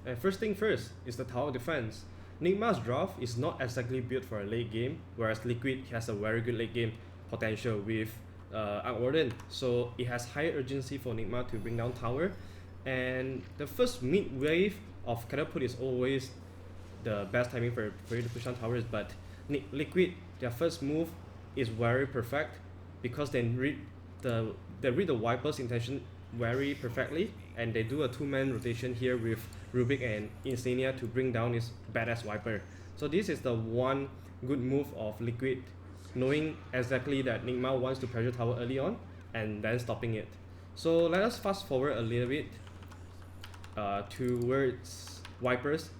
And first thing first is the tower defense. Nigma's draft is not exactly built for a late game, whereas Liquid has a very good late game potential with Arc Warden. So it has higher urgency for Nigma to bring down tower. And the first mid wave of catapult is always the best timing for you to push down towers, but Liquid, their first move is very perfect because they read the Viper's intention very perfectly, and they do a two-man rotation here with Rubik and Insignia to bring down this badass Viper. So this is the one good move of Liquid, knowing exactly that Nigma wants to pressure tower early on and then stopping it. So let us fast forward a little bit towards Vipers.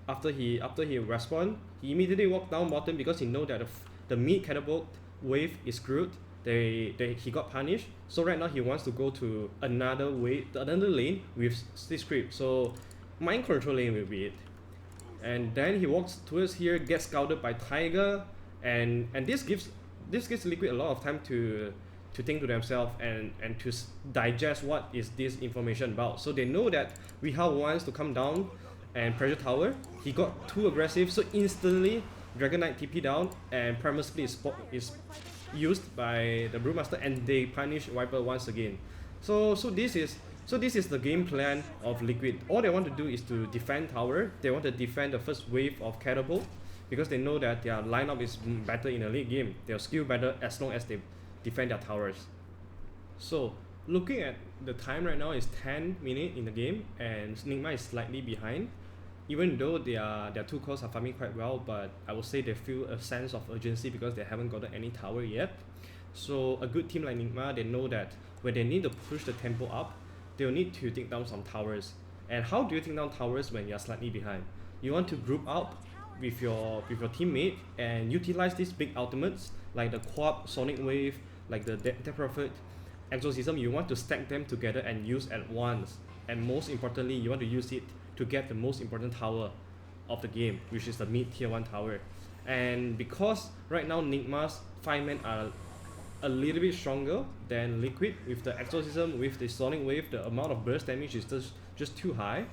After he respawned, he immediately walked down bottom because he know that the mid catapult wave is screwed. He got punished. So right now he wants to go to another lane with this creep. So mind control lane will be it. And then he walks towards here, gets scouted by Tiger, and this gives Liquid a lot of time to think to themselves and to digest what is this information about. So they know that Rihao wants to come down and pressure tower. He got too aggressive, so instantly Dragon Knight TP down, and Primal Split is used by the Brewmaster, and they punish Viper once again. So this is the game plan of Liquid. All they want to do is to defend tower. They want to defend the first wave of catapult because they know that their lineup is better in a late game. They'll skill better as long as they defend their towers. So looking at the time right now is 10 minutes in the game, and Nigma is slightly behind. Even though their two cores are farming quite well, but I would say they feel a sense of urgency because they haven't gotten any tower yet. So a good team like Nigma, they know that when they need to push the tempo up, they'll need to take down some towers. And how do you take down towers when you're slightly behind? You want to group up with your teammate and utilize these big ultimates like the Quap, Sonic Wave, like the Death Prophet, Exorcism. You want to stack them together and use at once. And most importantly, you want to use it to get the most important tower of the game, which is the mid tier 1 tower. And because right now Nigma's 5-men are a little bit stronger than Liquid, with the Exorcism, with the Sonic Wave, the amount of burst damage is just too high.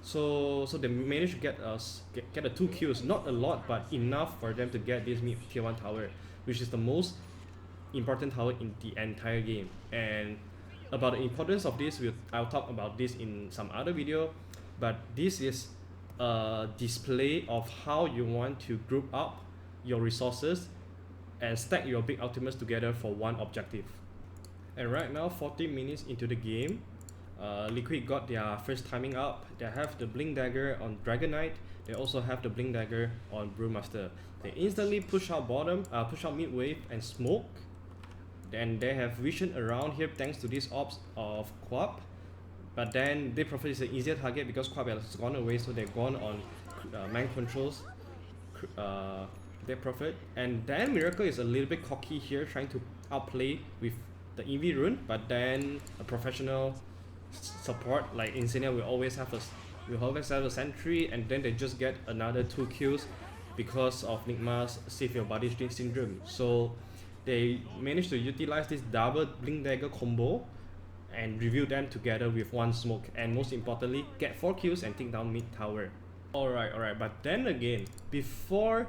So they managed to get the 2 kills, not a lot, but enough for them to get this mid tier 1 tower, which is the most important tower in the entire game. And about the importance of this, I'll talk about this in some other video, but this is a display of how you want to group up your resources and stack your big ultimates together for one objective. And right now, 40 minutes into the game, Liquid got their first timing up. They have the Blink Dagger on Dragon Knight. They also have the Blink Dagger on Brewmaster. They instantly push out mid wave and smoke. And they have vision around here thanks to these ops of Quap. But then Death Prophet is an easier target because Quap has gone away, so they've gone on man controls Death Prophet. And then Miracle is a little bit cocky here, trying to outplay with the EV rune, but then a professional support like Insignia will always have a sentry, and then they just get another 2 kills because of Nigma's Save Your Body Syndrome. So they managed to utilize this double Blink Dagger combo and review them together with one smoke, and most importantly get 4 kills and take down mid tower. Alright, but then again, before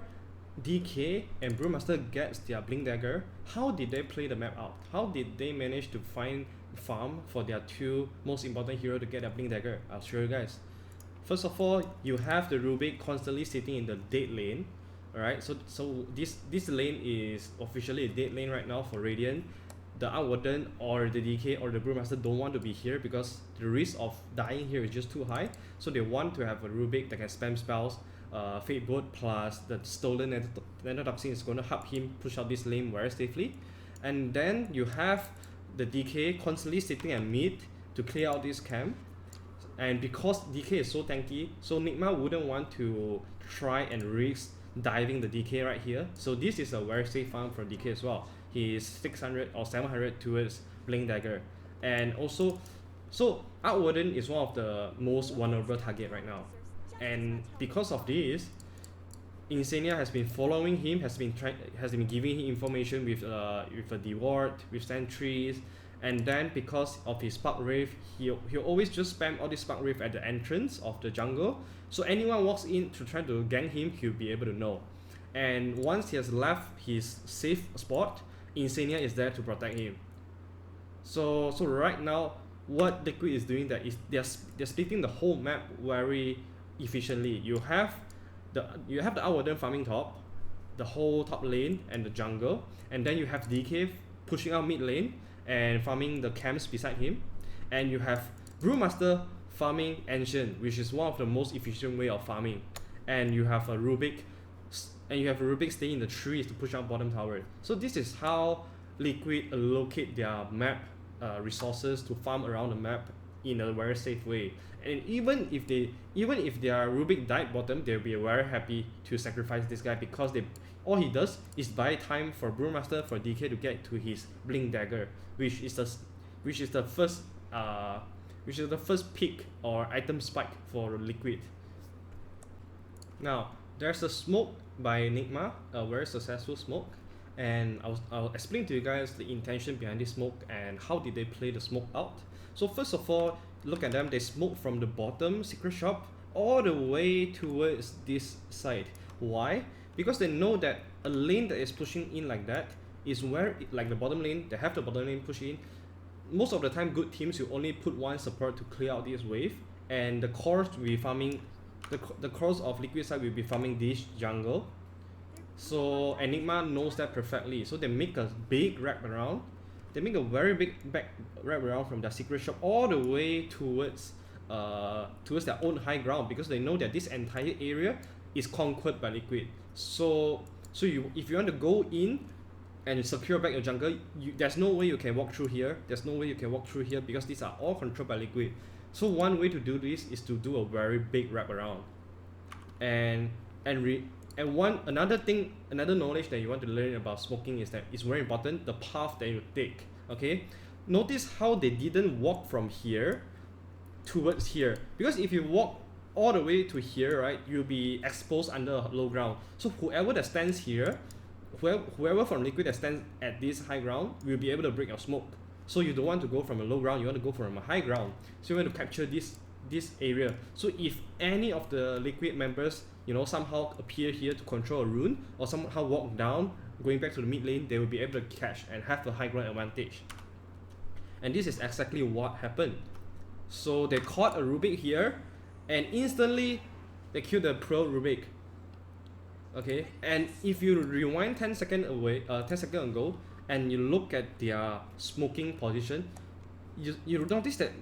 DK and Brewmaster gets their Blink Dagger, how did they play the map out? How did they manage to find farm for their 2 most important heroes to get their Blink Dagger? I'll show you guys. First of all, you have the Rubik constantly sitting in the dead lane. Alright, so this lane is officially a dead lane right now for Radiant. The Arc Warden or the DK or the Brewmaster don't want to be here because the risk of dying here is just too high. So they want to have a Rubik that can spam spells. Fate Bolt plus the stolen Nanotoxin is going to help him push out this lane very safely. And then you have the DK constantly sitting at mid to clear out this camp. And because DK is so tanky, so Nigma wouldn't want to try and risk diving the DK right here. So this is a very safe farm for DK as well. He is 600 or 700 towards Blink Dagger. And also, so Arc Warden is one of the most vulnerable target right now. And because of this, Insignia has been following him, has been giving him information with a deward, with sentries, And then because of his Spark Wraith, he'll always just spam all this Spark Wraith at the entrance of the jungle. So anyone walks in to try to gank him, he'll be able to know. And once he has left his safe spot, Insania is there to protect him. So right now, what Liquid is doing that is they're splitting the whole map very efficiently. You have the Outwarden farming top, the whole top lane and the jungle, and then you have DK pushing out mid lane and farming the camps beside him, and you have Brewmaster farming Ancient, which is one of the most efficient way of farming, and you have a Rubik staying in the trees to push out bottom tower. So this is how Liquid allocate their map resources to farm around the map in a very safe way. And even if their Rubik died bottom, they'll be very happy to sacrifice this guy, because all he does is buy time for Brewmaster, for DK to get to his Blink Dagger, which is the first pick or item spike for Liquid. Now there's a smoke by Nigma, a very successful smoke, and I'll explain to you guys the intention behind this smoke and how did they play the smoke out. So first of all, look at them. They smoke from the bottom secret shop all the way towards this side. Why? Because they know that a lane that is pushing in like that is where, like the bottom lane, they have the bottom lane push in. Most of the time, good teams will only put one support to clear out this wave, and the cores will be farming. The cores of Liquid side will be farming this jungle. So Enigma knows that perfectly. So they make a big wrap around. They make a very big wrap around from their secret shop all the way towards their own high ground, because they know that this entire area is conquered by Liquid. So if you want to go in and secure back your jungle, there's no way you can walk through here. There's no way you can walk through here, because these are all controlled by Liquid. So one way to do this is to do a very big wrap around. Another knowledge that you want to learn about smoking is that it's very important, the path that you take. Okay, notice how they didn't walk from here towards here, because if you walk all the way to here, right, you'll be exposed under low ground. So whoever that stands here, whoever from Liquid that stands at this high ground will be able to break your smoke. So you don't want to go from a low ground, you want to go from a high ground. So you want to capture this area. So if any of the Liquid members, somehow appear here to control a rune, or somehow walk down going back to the mid lane, they will be able to catch and have the high ground advantage. And this is exactly what happened. So they caught a Rubik here, and instantly they killed the pro Rubik. Okay, and if you rewind 10 seconds ago, and you look at their smoking position, you notice that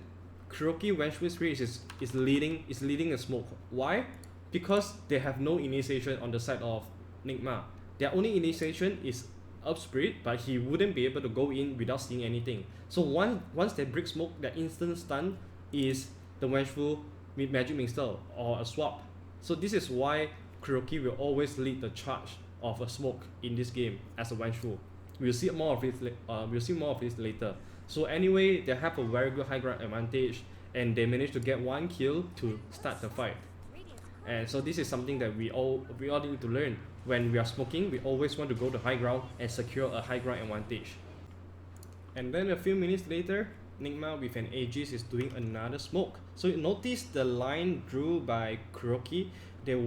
Kuroki Vengeful Spirit is leading the smoke. Why? Because they have no initiation on the side of Nigma. Their only initiation is Up Spirit, but he wouldn't be able to go in without seeing anything. So once they break smoke, their instant stun is the Vengeful Magic Mixer or a swap. So this is why Kuroki will always lead the charge of a smoke in this game as a Vengeful. We'll see more of this later. So anyway, they have a very good high ground advantage, and they managed to get one kill to start the fight. And so this is something that we all need to learn. When we are smoking, we always want to go to high ground and secure a high ground advantage. And then a few minutes later, Nigma with an Aegis is doing another smoke. So you notice the line drew by Kuroki. The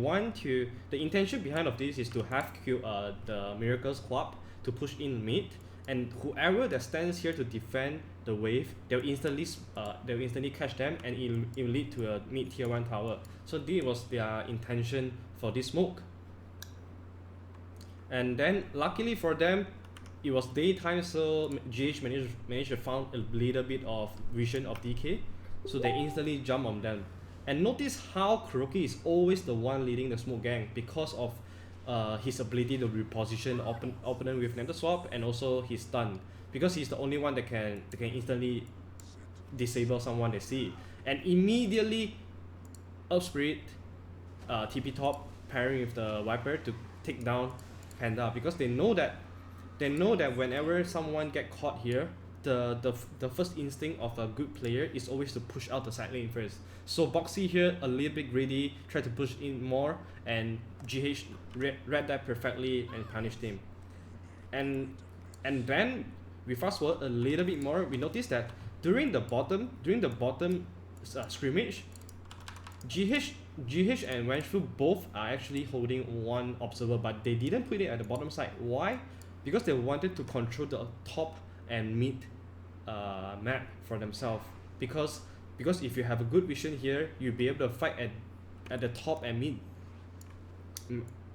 intention behind of this is to have the Miracle Squad to push in mid, and whoever that stands here to defend the wave, they'll instantly catch them, and it will lead to a mid tier 1 tower. So this was their intention for this smoke. And then luckily for them, it was daytime, so GH managed to find a little bit of vision of DK, so they instantly jump on them. And notice how Kuroki is always the one leading the smoke gang, because of his ability to reposition opponent with Nether Swap, and also his stun, because he's the only one that can instantly disable someone they see. And immediately Up Spirit TP top pairing with the Viper to take down Panda, because they know that whenever someone get caught here, the first instinct of a good player is always to push out the side lane first. So Boxy here a little bit greedy, tried to push in more, and GH read that perfectly and punished him. And then we fast forward a little bit more, we notice that during the bottom scrimmage, GH and Wenfu both are actually holding one observer, but they didn't put it at the bottom side. Why? Because they wanted to control the top and mid map for themselves. Because if you have a good vision here, you'll be able to fight at the top and mid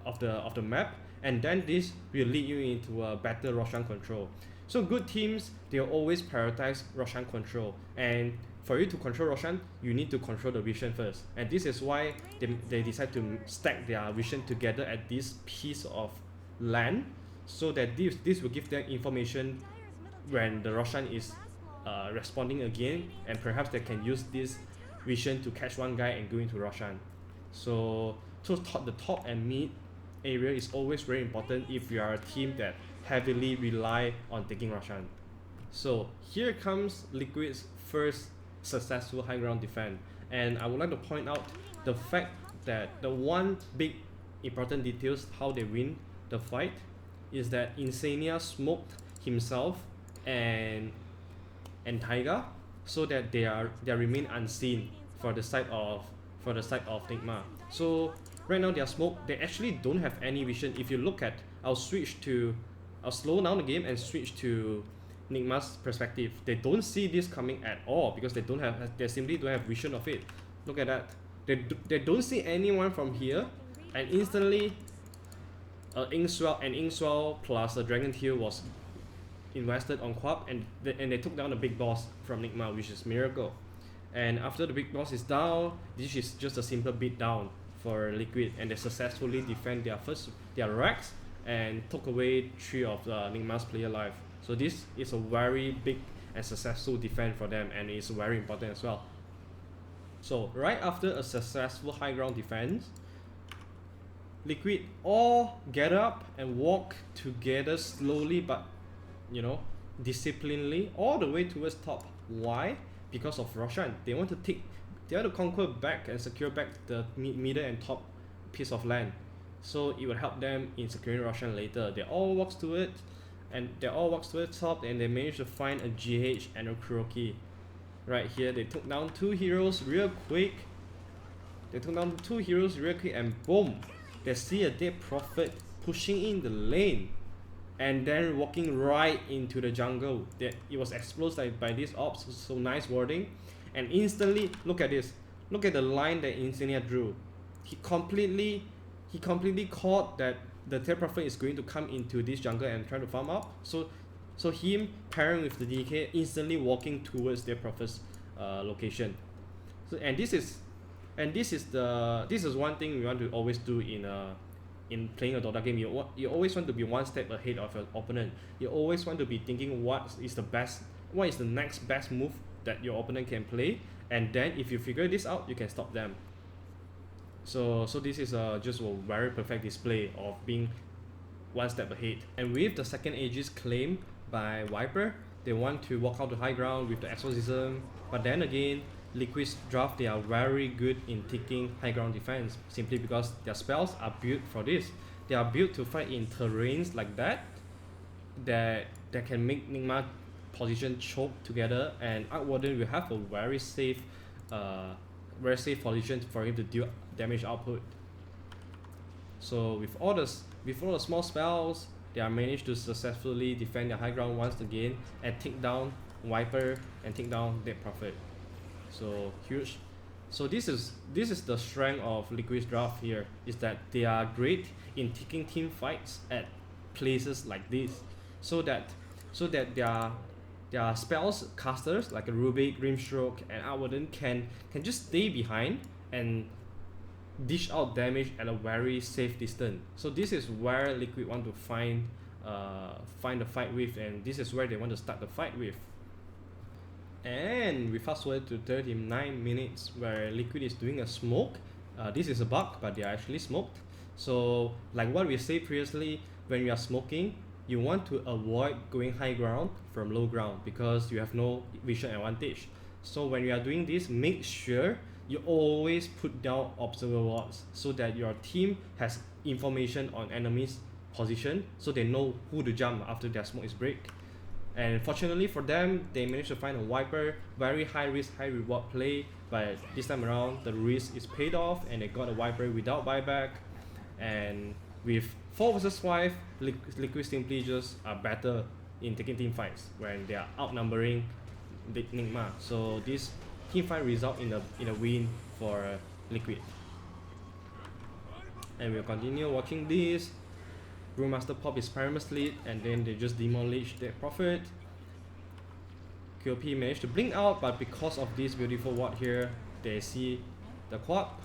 of the map, and then this will lead you into a better Roshan control. So good teams, they'll always prioritize Roshan control, and for you to control Roshan, you need to control the vision first. And this is why they decide to stack their vision together at this piece of land, so that this will give them information when the Roshan is responding again, and perhaps they can use this vision to catch one guy and go into Roshan. So the top and mid area is always very important if you are a team that heavily rely on taking Roshan. So here comes Liquid's first successful high ground defense, and I would like to point out the fact that the one big important details how they win the fight is that Insania smoked himself and Taiga, so that they remain unseen for the side of Nigma. So right now they are smoked, they actually don't have any vision. If you look at, I'll slow down the game and switch to Nigma's perspective. They don't see this coming at all because they simply don't have vision of it. Look at that. They don't see anyone from here, and instantly Ingswell plus a Dragon Tail was invested on Quap, and they took down the big boss from Nigma, which is Miracle. And after the big boss is down, this is just a simple beat down for Liquid, and they successfully defend their racks and took away 3 of the Nigma's player life. So this is a very big and successful defense for them, and it's very important as well. So right after a successful high ground defense, Liquid all get up and walk together slowly but disciplinedly all the way towards top. Why? Because of Roshan. They want to conquer back and secure back the middle and top piece of land, so it will help them in securing Roshan later. They all walks to it, and they all walks to the top, and they managed to find a GH and a Kuroki. Right here, they took down 2 heroes real quick. And boom, they see a Dead Prophet pushing in the lane and then walking right into the jungle. It was exploded by these ops, so nice wording. And instantly, look at this. Look at the line that Insania drew. He completely caught that the Dead Prophet is going to come into this jungle and try to farm up. So him pairing with the DK, instantly walking towards Dead Prophet's location. So this is one thing we want to always do in playing a Dota game. You always want to be one step ahead of your opponent. You always want to be thinking what is the next best move that your opponent can play, and then if you figure this out, you can stop them. So this is just a very perfect display of being one step ahead. And with the second Aegis claim by Viper, they want to walk out to high ground with the exorcism, but then again, Liquid's draft, they are very good in taking high ground defense, simply because their spells are built for this. They are built to fight in terrains like that can make Nigma position choke together, and Arcwarden will have a very safe position for him to deal damage output. So with all the small spells, they are managed to successfully defend their high ground once again and take down Viper and take down Dead Prophet. So huge. So this is the strength of Liquid's draft here, is that they are great in taking team fights at places like this, so that their spells casters like a Rubik, Grimstroke, and Arcwarden can just stay behind and dish out damage at a very safe distance. So this is where Liquid want to find the fight with, and this is where they want to start the fight with. And we fast forward to 39 minutes where Liquid is doing a smoke. This is a bug, but they are actually smoked. So like what we said previously, when you are smoking, you want to avoid going high ground from low ground because you have no vision advantage. So when you are doing this, make sure you always put down observer wards so that your team has information on enemies' position, so they know who to jump after their smoke is break. And fortunately for them, they managed to find a wiper. Very high risk, high reward play, but this time around the risk is paid off and they got a wiper without buyback. And with 4 versus 5, Liquid simply just are better in taking team fights when they are outnumbering Nigma. So this team fight result in a win for Liquid. And we'll continue watching this. Brewmaster pop his Pyramus lead and then they just demolish their Prophet. QP managed to blink out, but because of this beautiful ward here, they see the Quap.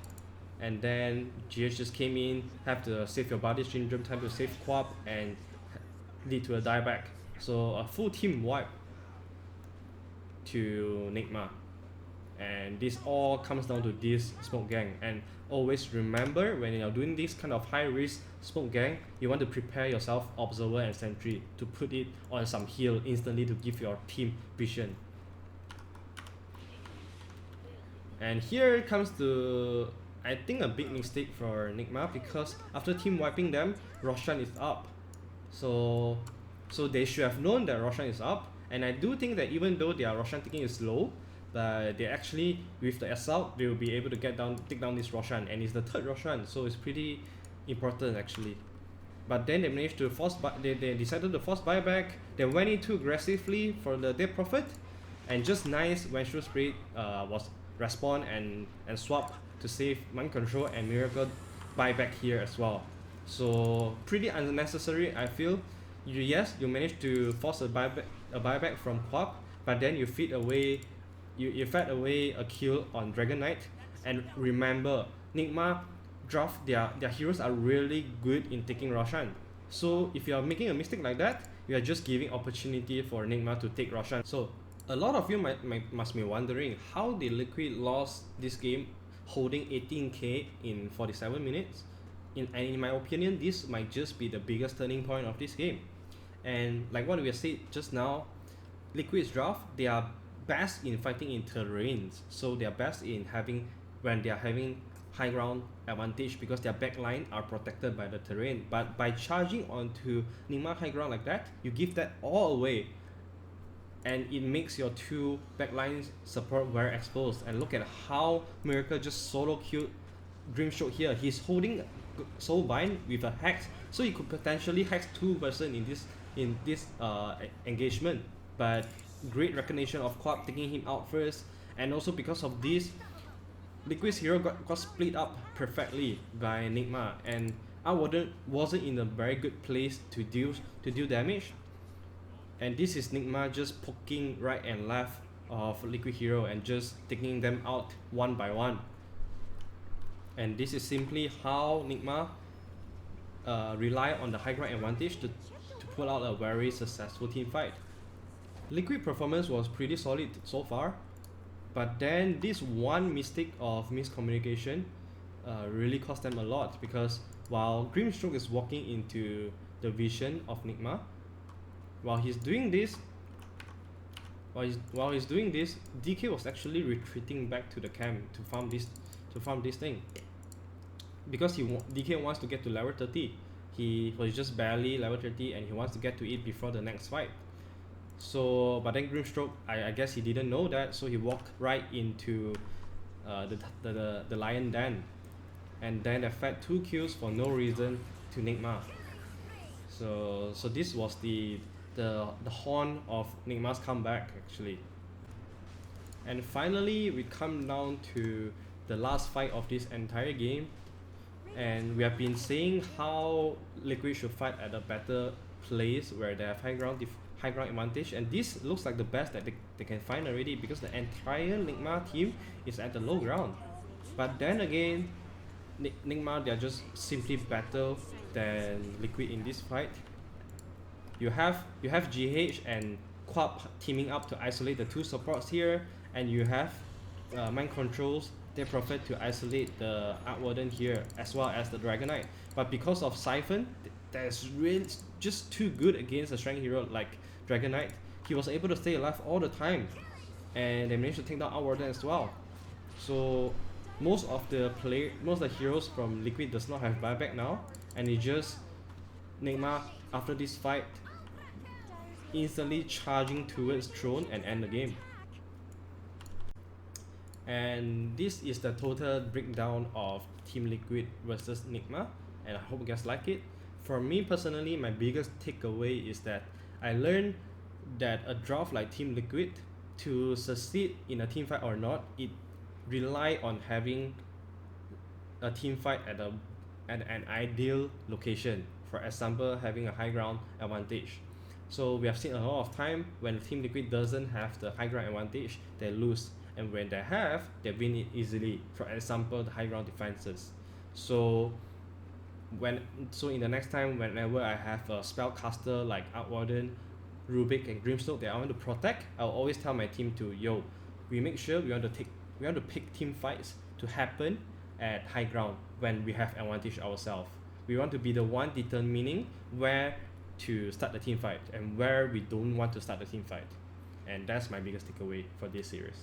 And then GH just came in, have to save your body syndrome, time to save Quap and lead to a dieback. So a full team wipe to Nigma. And this all comes down to this smoke gang. And always remember, when you're doing this kind of high risk smoke gang, you want to prepare yourself observer and sentry to put it on some heal instantly to give your team vision. And here comes to, I think, a big mistake for Nigma, because after team wiping them, Roshan is up. So they should have known that Roshan is up. And I do think that even though their Roshan taking is low, but they actually, with the assault, they will be able to take down this Roshan, and it's the 3rd Roshan, so it's pretty important actually. But then they managed to they decided to force buyback. They went in too aggressively for the Dead Prophet, and just nice when Shrew Spirit was respawn and swap to save Mind Control and Miracle buyback here as well. So pretty unnecessary, I feel. Yes, you managed to force a buyback from Quap, but then you feed away. You fed away a kill on Dragon Knight. And remember, Nigma draft, their heroes are really good in taking Roshan. So if you are making a mistake like that, you are just giving opportunity for Nigma to take Roshan. So a lot of you must be wondering, how did Liquid lost this game holding 18k in 47 minutes? In my opinion, this might just be the biggest turning point of this game. And like what we said just now, Liquid's draft, they are best in fighting in terrains, so they are best in when they are having high ground advantage, because their backline are protected by the terrain. But by charging onto Nigma high ground like that, you give that all away, and it makes your 2 backlines support very exposed. And look at how Miracle just solo killed Grimstroke here. He's holding Soul Bind with a hex, so he could potentially hex 2 person in this engagement. But great recognition of Quap taking him out first, and also because of this, Liquid's hero got split up perfectly by Nigma, and Outwarden wasn't in a very good place to deal damage. And this is Nigma just poking right and left of Liquid hero and just taking them out one by one. And this is simply how Nigma rely on the high ground advantage to pull out a very successful team fight. Liquid performance was pretty solid so far, but then this one mistake of miscommunication really cost them a lot, because while Grimstroke is walking into the vision of Nigma, while he's doing this, DK was actually retreating back to the camp to farm this thing, because DK wants to get to level 30. He was just barely level 30 and he wants to get to it before the next fight. So, but then Grimstroke, I guess he didn't know that, so he walked right into the Lion Den, and then they fed 2 kills for no reason to Nigma. So this was the horn of Nigma's comeback actually. And finally, we come down to the last fight of this entire game, and we have been saying how Liquid should fight at a better place where they have high ground advantage, and this looks like the best that they can find already, because the entire Nigma team is at the low ground. But then again, Nigma, they are just simply better than Liquid in this fight. You have GH and Quap teaming up to isolate the 2 supports here, and you have Mind Controls, their Prophet, to isolate the Outwarden here, as well as the Dragon Knight. But because of Siphon, that's really just too good against a strength hero like Dragon Knight. He was able to stay alive all the time, and they managed to take down Outwarden as well. So most of the heroes from Liquid does not have buyback now, and it's just Nigma after this fight instantly charging towards throne and end the game. And this is the total breakdown of Team Liquid versus Nigma, and I hope you guys like it. For me personally, my biggest takeaway is that I learned that a draft like Team Liquid, to succeed in a team fight or not, it rely on having a team fight at an ideal location. For example, having a high ground advantage. So we have seen a lot of time when Team Liquid doesn't have the high ground advantage, they lose, and when they have, they win it easily. For example, the high ground defenses. So in the next time, whenever I have a spellcaster like Outwarden, Rubik, and Grimstroke that I want to protect, I'll always tell my team to we make sure we want to pick team fights to happen at high ground when we have advantage ourselves. We want to be the one determining where to start the team fight and where we don't want to start the team fight. And that's my biggest takeaway for this series.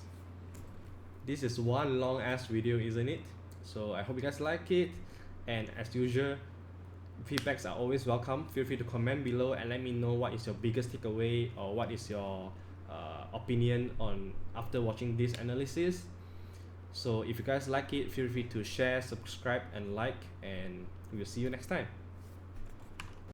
This is one long ass video, isn't it? So I hope you guys like it, and as usual, feedbacks are always welcome. Feel free to comment below and let me know what is your biggest takeaway or what is your opinion on after watching this analysis. So if you guys like it, feel free to share, subscribe, and like, and we'll see you next time.